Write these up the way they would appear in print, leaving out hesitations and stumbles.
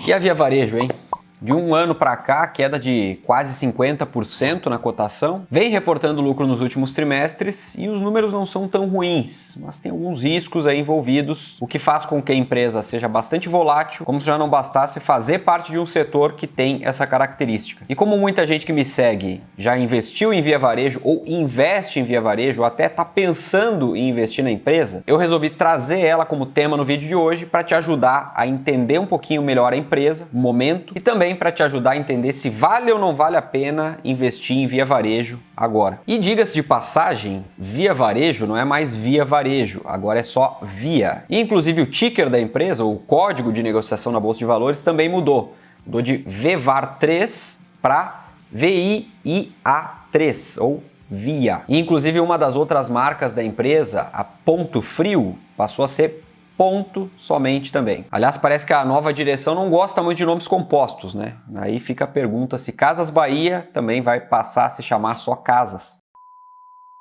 E a Via Varejo, hein? De um ano para cá, queda de quase 50% na cotação. Vem reportando lucro nos últimos trimestres e os números não são tão ruins, mas tem alguns riscos aí envolvidos, o que faz com que a empresa seja bastante volátil, como se já não bastasse fazer parte de um setor que tem essa característica. E como muita gente que me segue já investiu em Via Varejo ou investe em Via Varejo ou até está pensando em investir na empresa, eu resolvi trazer ela como tema no vídeo de hoje para te ajudar a entender um pouquinho melhor a empresa, o momento e também para te ajudar a entender se vale ou não vale a pena investir em Via Varejo agora. E diga-se de passagem, Via Varejo não é mais Via Varejo, agora é só Via. E inclusive o ticker da empresa, o código de negociação na Bolsa de Valores também mudou. Mudou de VVAR3 para VIA3 ou Via. E inclusive uma das outras marcas da empresa, a Ponto Frio, passou a ser Ponto somente também. Aliás, parece que a nova direção não gosta muito de nomes compostos, né? Aí fica a pergunta se Casas Bahia também vai passar a se chamar só Casas.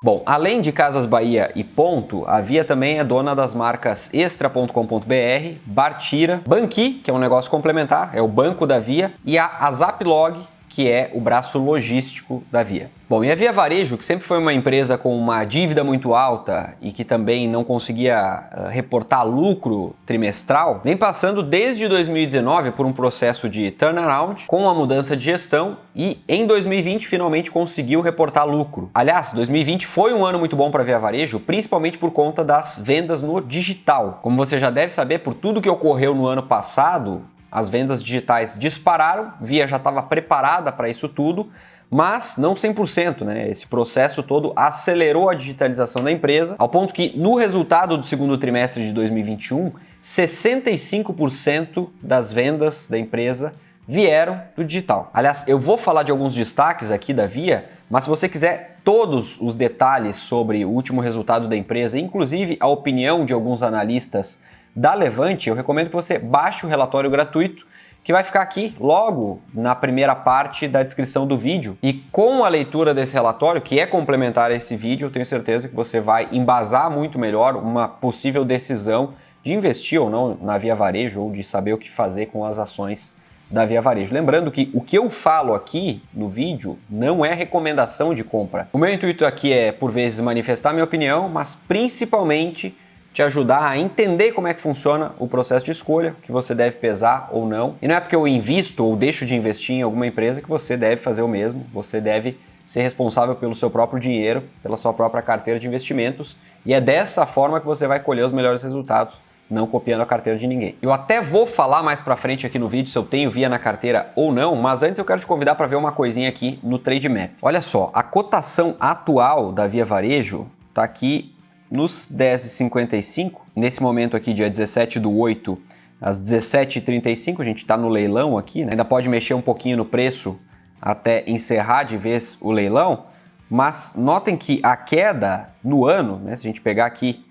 Bom, além de Casas Bahia e Ponto, a Via também é dona das marcas Extra.com.br, Bartira, Banqui, que é um negócio complementar, é o banco da Via, e a Azaplog, que é o braço logístico da Via. Bom, e a Via Varejo, que sempre foi uma empresa com uma dívida muito alta e que também não conseguia reportar lucro trimestral, vem passando desde 2019 por um processo de turnaround com a mudança de gestão e em 2020 finalmente conseguiu reportar lucro. Aliás, 2020 foi um ano muito bom para a Via Varejo, principalmente por conta das vendas no digital. Como você já deve saber, por tudo que ocorreu no ano passado, as vendas digitais dispararam, Via já estava preparada para isso tudo, mas não 100%, né? Esse processo todo acelerou a digitalização da empresa, ao ponto que no resultado do segundo trimestre de 2021, 65% das vendas da empresa vieram do digital. Aliás, eu vou falar de alguns destaques aqui da Via, mas se você quiser todos os detalhes sobre o último resultado da empresa, inclusive a opinião de alguns analistas da Levante, eu recomendo que você baixe o relatório gratuito, que vai ficar aqui logo na primeira parte da descrição do vídeo. E com a leitura desse relatório, que é complementar a esse vídeo, eu tenho certeza que você vai embasar muito melhor uma possível decisão de investir ou não na Via Varejo ou de saber o que fazer com as ações da Via Varejo. Lembrando que o que eu falo aqui no vídeo não é recomendação de compra. O meu intuito aqui é, por vezes, manifestar minha opinião, mas principalmente te ajudar a entender como é que funciona o processo de escolha, que você deve pesar ou não. E não é porque eu invisto ou deixo de investir em alguma empresa que você deve fazer o mesmo. Você deve ser responsável pelo seu próprio dinheiro, pela sua própria carteira de investimentos, e é dessa forma que você vai colher os melhores resultados, não copiando a carteira de ninguém. Eu até vou falar mais pra frente aqui no vídeo se eu tenho Via na carteira ou não, mas antes eu quero te convidar para ver uma coisinha aqui no Trade Map. Olha só, a cotação atual da Via Varejo tá aqui nos 10,55, nesse momento aqui, dia 17/8, às 17h35, a gente está no leilão aqui, né? Ainda pode mexer um pouquinho no preço até encerrar de vez o leilão, mas notem que a queda no ano, né, se a gente pegar aqui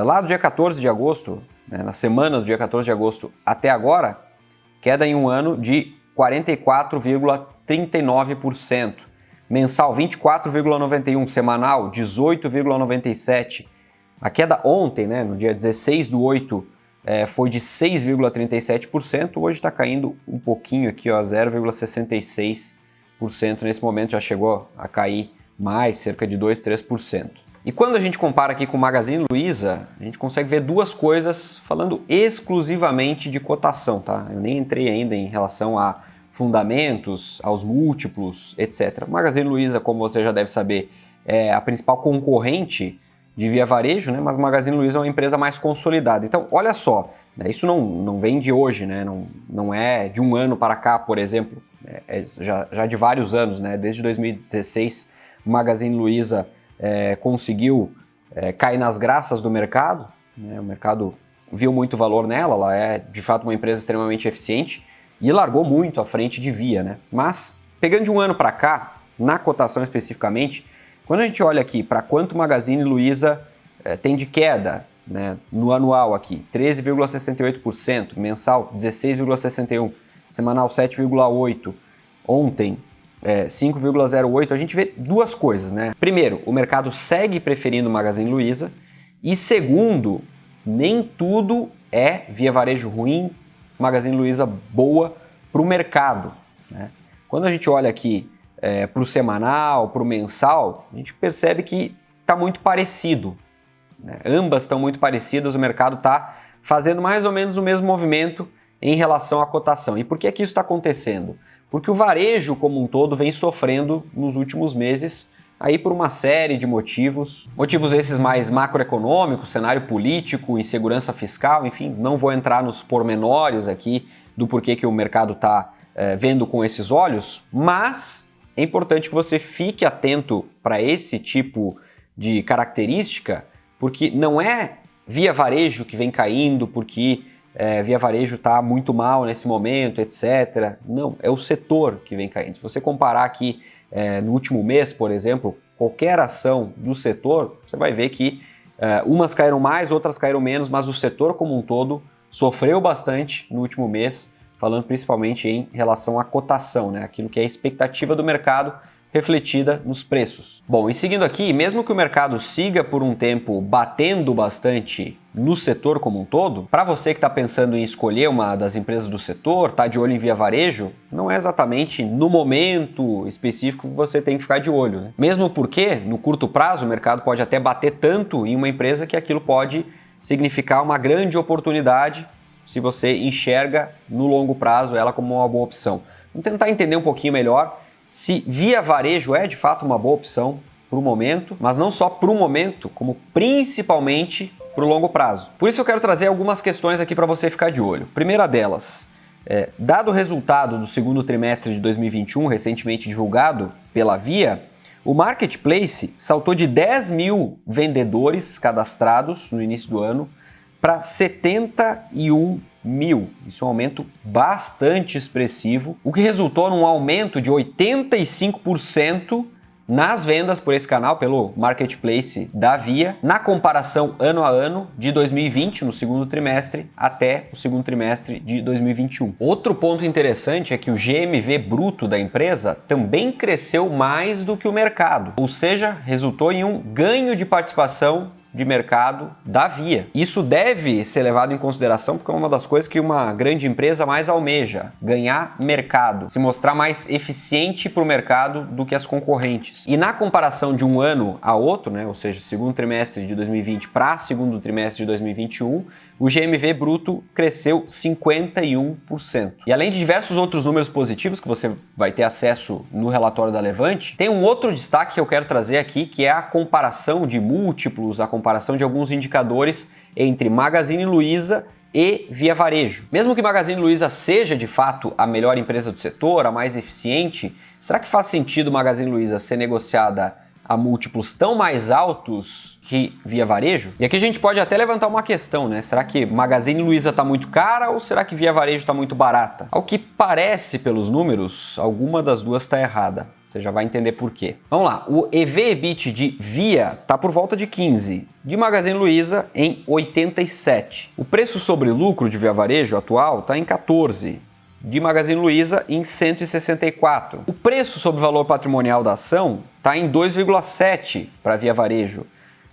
lá do dia 14 de agosto, né, na semana do dia 14 de agosto até agora, queda em um ano de 44,39%. Mensal 24,91, semanal 18,97. A queda ontem, né, no dia 16/8, foi de 6,37%, hoje está caindo um pouquinho aqui, ó, 0,66%, nesse momento já chegou a cair mais, cerca de 2, 3%. E quando a gente compara aqui com o Magazine Luiza, a gente consegue ver duas coisas falando exclusivamente de cotação, tá? Eu nem entrei ainda em relação a fundamentos, aos múltiplos, etc. O Magazine Luiza, como você já deve saber, é a principal concorrente de Via Varejo, né? Mas o Magazine Luiza é uma empresa mais consolidada. Então, olha só, né? Isso não vem de hoje, né? Não é de um ano para cá, por exemplo, já de vários anos, né? Desde 2016, o Magazine Luiza conseguiu cair nas graças do mercado, né? O mercado viu muito valor nela, ela é de fato uma empresa extremamente eficiente, e largou muito à frente de Via, né? Mas, pegando de um ano para cá, na cotação especificamente, quando a gente olha aqui para quanto o Magazine Luiza tem de queda, né, no anual aqui, 13,68%, mensal 16,61%, semanal 7,8%, ontem 5,08%, a gente vê duas coisas, né? Primeiro, o mercado segue preferindo o Magazine Luiza, e segundo, nem tudo é Via Varejo ruim, Magazine Luiza boa para o mercado, né? Quando a gente olha aqui para o semanal, para o mensal, a gente percebe que está muito parecido, né? Ambas estão muito parecidas, o mercado está fazendo mais ou menos o mesmo movimento em relação à cotação. E por que que isso está acontecendo? Porque o varejo como um todo vem sofrendo nos últimos meses aí por uma série de motivos esses mais macroeconômicos, cenário político, insegurança fiscal, enfim, não vou entrar nos pormenores aqui do porquê que o mercado está vendo com esses olhos, mas é importante que você fique atento para esse tipo de característica, porque não é Via Varejo que vem caindo, porque Via Varejo está muito mal nesse momento, etc. Não, é o setor que vem caindo. Se você comparar aqui no último mês, por exemplo, qualquer ação do setor, você vai ver que umas caíram mais, outras caíram menos, mas o setor como um todo sofreu bastante no último mês, falando principalmente em relação à cotação, né? Aquilo que é a expectativa do mercado refletida nos preços. Bom, e seguindo aqui, mesmo que o mercado siga por um tempo batendo bastante no setor como um todo, para você que está pensando em escolher uma das empresas do setor, tá de olho em Via Varejo, não é exatamente no momento específico que você tem que ficar de olho, né? Mesmo porque, no curto prazo, o mercado pode até bater tanto em uma empresa que aquilo pode significar uma grande oportunidade se você enxerga no longo prazo ela como uma boa opção. Vamos tentar entender um pouquinho melhor se Via Varejo é de fato uma boa opção para o momento, mas não só para o momento, como principalmente para o longo prazo. Por isso eu quero trazer algumas questões aqui para você ficar de olho. Primeira delas, dado o resultado do segundo trimestre de 2021, recentemente divulgado pela Via, o Marketplace saltou de 10 mil vendedores cadastrados no início do ano para 71 mil. Isso é um aumento bastante expressivo, o que resultou num aumento de 85% nas vendas por esse canal, pelo Marketplace da Via, na comparação ano a ano de 2020, no segundo trimestre, até o segundo trimestre de 2021. Outro ponto interessante é que o GMV bruto da empresa também cresceu mais do que o mercado, ou seja, resultou em um ganho de participação de mercado da Via. Isso deve ser levado em consideração porque é uma das coisas que uma grande empresa mais almeja, ganhar mercado, se mostrar mais eficiente para o mercado do que as concorrentes. E na comparação de um ano a outro, né, ou seja, segundo trimestre de 2020 para segundo trimestre de 2021, o GMV bruto cresceu 51%. E além de diversos outros números positivos que você vai ter acesso no relatório da Levante, tem um outro destaque que eu quero trazer aqui, que é a comparação de múltiplos, a comparação de alguns indicadores entre Magazine Luiza e Via Varejo. Mesmo que Magazine Luiza seja de fato a melhor empresa do setor, a mais eficiente, será que faz sentido Magazine Luiza ser negociada a múltiplos tão mais altos que Via Varejo? E aqui a gente pode até levantar uma questão, né? Será que Magazine Luiza está muito cara ou será que Via Varejo está muito barata? Ao que parece pelos números, alguma das duas está errada. Você já vai entender por quê. Vamos lá, o EV/EBIT de Via está por volta de 15, de Magazine Luiza em 87. O preço sobre lucro de Via Varejo atual está em 14, de Magazine Luiza em 164. O preço sobre o valor patrimonial da ação está em 2,7 para Via Varejo.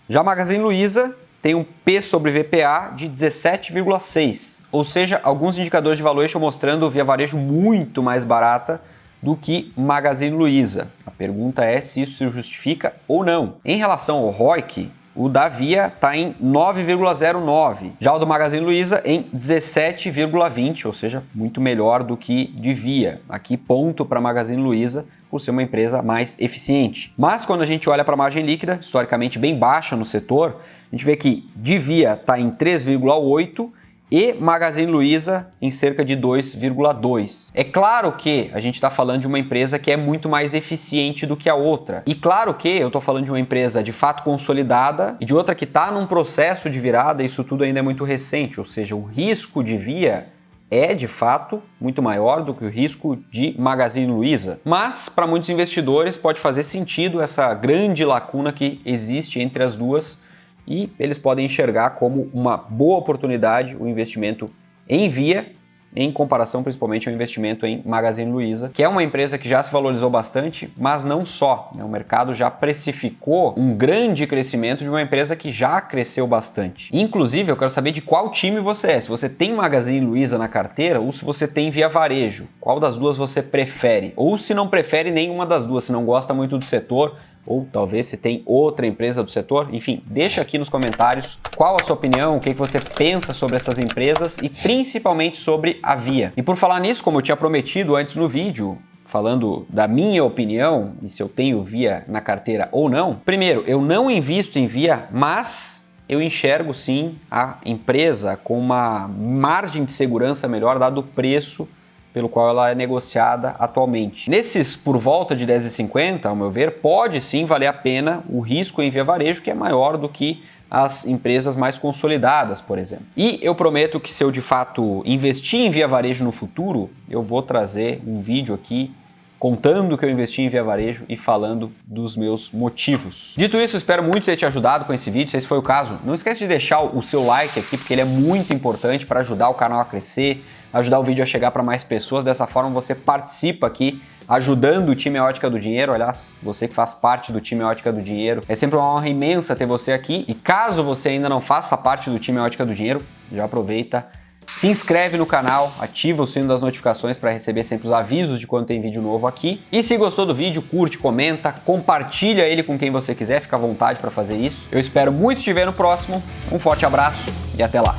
Já Magazine Luiza tem um P sobre VPA de 17,6. Ou seja, alguns indicadores de valuation mostrando Via Varejo muito mais barata do que Magazine Luiza. A pergunta é se isso se justifica ou não. Em relação ao ROIC, o da Via está em 9,09, já o do Magazine Luiza em 17,20, ou seja, muito melhor do que de Via. Aqui ponto para Magazine Luiza por ser uma empresa mais eficiente. Mas quando a gente olha para a margem líquida, historicamente bem baixa no setor, a gente vê que de Via está em 3,8 e Magazine Luiza em cerca de 2,2. É claro que a gente está falando de uma empresa que é muito mais eficiente do que a outra. E claro que eu estou falando de uma empresa de fato consolidada e de outra que está num processo de virada, isso tudo ainda é muito recente, ou seja, o risco de Via é de fato muito maior do que o risco de Magazine Luiza. Mas para muitos investidores pode fazer sentido essa grande lacuna que existe entre as duas, e eles podem enxergar como uma boa oportunidade o investimento em Via em comparação principalmente ao investimento em Magazine Luiza, que é uma empresa que já se valorizou bastante, mas não só, né? O mercado já precificou um grande crescimento de uma empresa que já cresceu bastante. Inclusive, eu quero saber de qual time você é, se você tem Magazine Luiza na carteira ou se você tem Via Varejo, qual das duas você prefere, ou se não prefere nenhuma das duas, se não gosta muito do setor, ou talvez se tem outra empresa do setor. Enfim, deixa aqui nos comentários qual a sua opinião, o que você pensa sobre essas empresas e principalmente sobre a Via. E por falar nisso, como eu tinha prometido antes no vídeo, falando da minha opinião e se eu tenho Via na carteira ou não, primeiro, eu não invisto em Via, mas eu enxergo sim a empresa com uma margem de segurança melhor dado o preço pelo qual ela é negociada atualmente. Nesses por volta de R$10,50, ao meu ver, pode sim valer a pena o risco em Via Varejo, que é maior do que as empresas mais consolidadas, por exemplo. E eu prometo que se eu de fato investir em Via Varejo no futuro, eu vou trazer um vídeo aqui contando que eu investi em Via Varejo e falando dos meus motivos. Dito isso, espero muito ter te ajudado com esse vídeo. Se esse foi o caso, não esquece de deixar o seu like aqui, porque ele é muito importante para ajudar o canal a crescer, ajudar o vídeo a chegar para mais pessoas. Dessa forma você participa aqui, ajudando o time Ótica do Dinheiro. Aliás, você que faz parte do time Ótica do Dinheiro, é sempre uma honra imensa ter você aqui. E caso você ainda não faça parte do time Ótica do Dinheiro, já aproveita, se inscreve no canal, ativa o sino das notificações para receber sempre os avisos de quando tem vídeo novo aqui. E se gostou do vídeo, curte, comenta, compartilha ele com quem você quiser, fica à vontade para fazer isso. Eu espero muito te ver no próximo, um forte abraço e até lá!